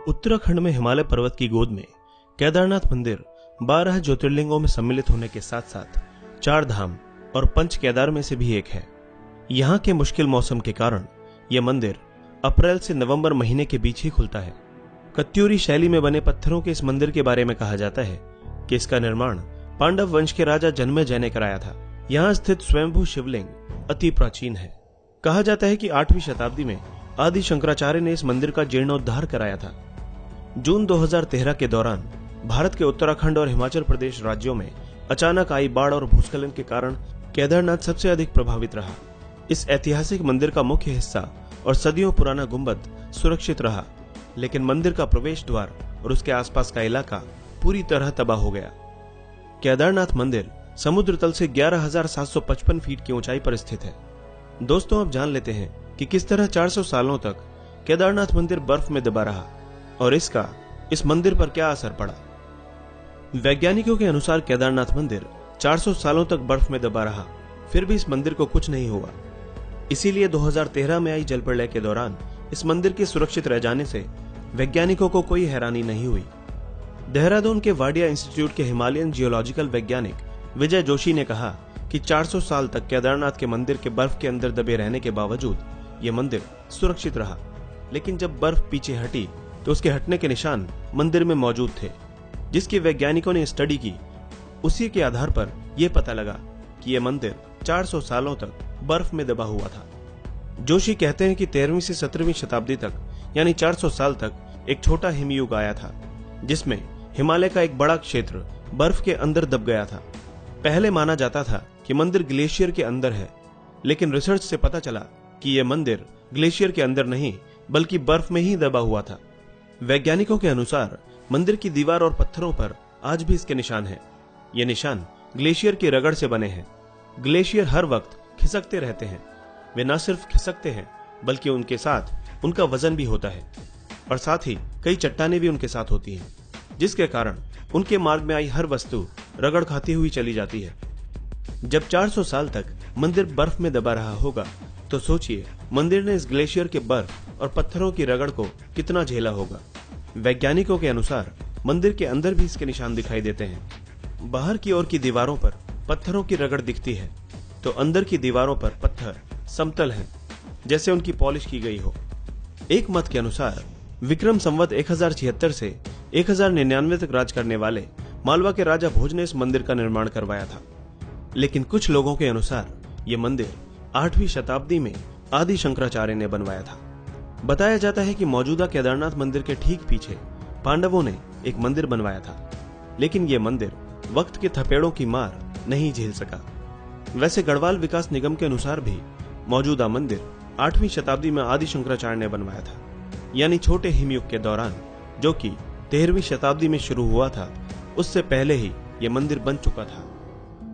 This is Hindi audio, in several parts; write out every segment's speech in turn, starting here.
उत्तराखंड में हिमालय पर्वत की गोद में केदारनाथ मंदिर 12 ज्योतिर्लिंगों में सम्मिलित होने के साथ साथ 4 धाम और पंच केदार में से भी एक है। यहाँ के मुश्किल मौसम के कारण यह मंदिर अप्रैल से नवंबर महीने के बीच ही खुलता है। कत्यूरी शैली में बने पत्थरों के इस मंदिर के बारे में कहा जाता है कि इसका निर्माण पांडव वंश के राजा जन्मेजय ने कराया था। यहाँ स्थित स्वयंभू शिवलिंग अति प्राचीन है। कहा जाता है कि 8वीं शताब्दी में आदि शंकराचार्य ने इस मंदिर का जीर्णोद्धार कराया था। जून 2013 के दौरान भारत के उत्तराखंड और हिमाचल प्रदेश राज्यों में अचानक आई बाढ़ और भूस्खलन के कारण केदारनाथ सबसे अधिक प्रभावित रहा। इस ऐतिहासिक मंदिर का मुख्य हिस्सा और सदियों पुराना गुंबद सुरक्षित रहा, लेकिन मंदिर का प्रवेश द्वार और उसके आसपास का इलाका पूरी तरह तबाह हो गया। केदारनाथ मंदिर समुद्र तल से 11,755 फीट की ऊंचाई पर स्थित है। दोस्तों, अब जान लेते हैं कि किस तरह 400 सालों तक केदारनाथ मंदिर बर्फ में दबा रहा और इसका इस मंदिर पर क्या असर पड़ा। वैज्ञानिकों के अनुसार केदारनाथ मंदिर 400 सालों तक बर्फ में दबा रहा, फिर भी इस मंदिर को कुछ नहीं हुआ। इसीलिए 2013 में आई जल प्रलय के दौरान इस मंदिर के सुरक्षित रह जाने से वैज्ञानिकों को कोई हैरानी नहीं हुई। देहरादून के वाडिया इंस्टीट्यूट के हिमालयन जियोलॉजिकल वैज्ञानिक विजय जोशी ने कहा कि 400 साल तक केदारनाथ के मंदिर के बर्फ के अंदर दबे रहने के बावजूद यह मंदिर सुरक्षित रहा, लेकिन जब बर्फ पीछे हटी तो उसके हटने के निशान मंदिर में मौजूद थे, जिसकी वैज्ञानिकों ने स्टडी की। उसी के आधार पर यह पता लगा कि यह मंदिर 400 सालों तक बर्फ में दबा हुआ था। जोशी कहते हैं कि 13वीं से 17वीं शताब्दी तक यानी 400 साल तक एक छोटा हिमयुग आया था, जिसमें हिमालय का एक बड़ा क्षेत्र बर्फ के अंदर दब गया था। पहले माना जाता था कि मंदिर ग्लेशियर के अंदर है, लेकिन रिसर्च से पता चला कि यह मंदिर ग्लेशियर के अंदर नहीं बल्कि बर्फ में ही दबा हुआ था। वैज्ञानिकों के अनुसार मंदिर की दीवार और पत्थरों पर आज भी इसके निशान हैं। ये निशान ग्लेशियर की रगड़ से बने हैं। ग्लेशियर हर वक्त खिसकते रहते हैं। वे न सिर्फ खिसकते हैं बल्कि उनके साथ उनका वजन भी होता है और साथ ही कई चट्टानें भी उनके साथ होती हैं, जिसके कारण उनके मार्ग में आई हर वस्तु रगड़ खाती हुई चली जाती है। जब 400 साल तक मंदिर बर्फ में दबा रहा होगा तो सोचिए मंदिर ने इस ग्लेशियर के बर्फ और पत्थरों की रगड़ को कितना झेला होगा। वैज्ञानिकों के अनुसार मंदिर के अंदर भी इसके निशान दिखाई देते हैं। बाहर की ओर की दीवारों पर पत्थरों की रगड़ दिखती है तो अंदर की दीवारों पर पत्थर समतल हैं, जैसे उनकी पॉलिश की गई हो। एक मत के अनुसार विक्रम संवत 1076 से 1099 तक राज करने वाले मालवा के राजा भोज ने इस मंदिर का निर्माण करवाया था, लेकिन कुछ लोगों के अनुसार यह मंदिर 8वीं शताब्दी में आदि शंकराचार्य ने बनवाया था। बताया जाता है कि मौजूदा केदारनाथ मंदिर के ठीक पीछे पांडवों ने एक मंदिर बनवाया था, लेकिन यह मंदिर वक्त के थपेड़ों की मार नहीं झेल सका। वैसे गढ़वाल विकास निगम के अनुसार भी मौजूदा मंदिर 8वीं शताब्दी में आदि शंकराचार्य ने बनवाया था, यानी छोटे हिमयुग के दौरान, जो कि 13वीं शताब्दी में शुरू हुआ था, उससे पहले ही यह मंदिर बन चुका था।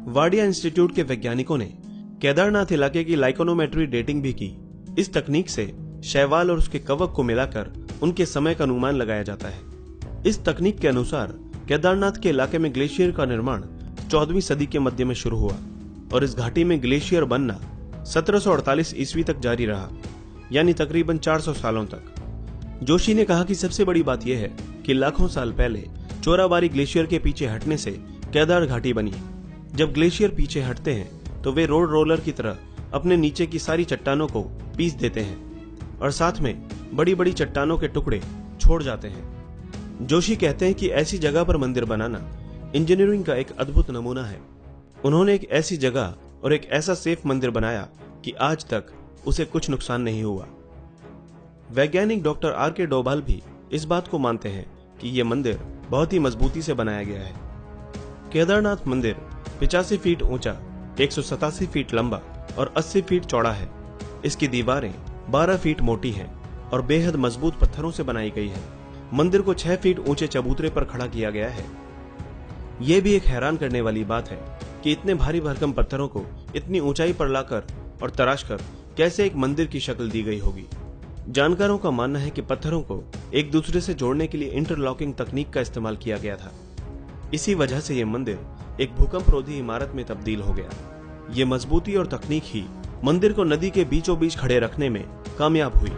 वाडिया इंस्टीट्यूट के वैज्ञानिकों ने केदारनाथ इलाके की लाइकोनोमेट्री डेटिंग भी की। इस तकनीक से शैवाल और उसके कवक को मिलाकर उनके समय का अनुमान लगाया जाता है। इस तकनीक के अनुसार केदारनाथ के इलाके में ग्लेशियर का निर्माण 14वीं सदी के मध्य में शुरू हुआ और इस घाटी में ग्लेशियर बनना 1748 ईस्वी तक जारी रहा, यानी तकरीबन 400 सालों तक। जोशी ने कहा कि सबसे बड़ी बात यह है कि लाखों साल पहले चोराबारी ग्लेशियर के पीछे हटने से केदार घाटी बनी। जब ग्लेशियर पीछे हटते हैं तो वे रोड रोलर की तरह अपने नीचे की सारी चट्टानों को पीस देते हैं और साथ में बड़ी बड़ी चट्टानों के टुकड़े छोड़ जाते हैं। जोशी कहते हैं कि ऐसी जगह पर मंदिर बनाना इंजीनियरिंग का एक अद्भुत नमूना है। उन्होंने एक ऐसी जगह और एक ऐसा सेफ मंदिर बनाया कि आज तक उसे कुछ नुकसान नहीं हुआ। वैज्ञानिक डॉक्टर R.K. डोभाल भी इस बात को मानते हैं कि यह मंदिर बहुत ही मजबूती से बनाया गया है। केदारनाथ मंदिर 85 फीट ऊंचा, 187 फीट लंबा और 80 फीट चौड़ा है। इसकी दीवारें 12 फीट मोटी हैं और बेहद मजबूत पत्थरों से बनाई गई है। मंदिर को 6 फीट ऊंचे चबूतरे पर खड़ा किया गया है। यह भी एक हैरान करने वाली बात है कि इतने भारी भरकम पत्थरों को इतनी ऊंचाई पर लाकर और तराशकर कैसे एक मंदिर की शक्ल दी गई होगी। जानकारों का मानना है कि पत्थरों को एक दूसरे से जोड़ने के लिए इंटरलॉकिंग तकनीक का इस्तेमाल किया गया था। इसी वजह से यह मंदिर एक भूकंपरोधी इमारत में तब्दील हो गया। ये मजबूती और तकनीक ही मंदिर को नदी के बीचों बीच खड़े रखने में कामयाब हुई।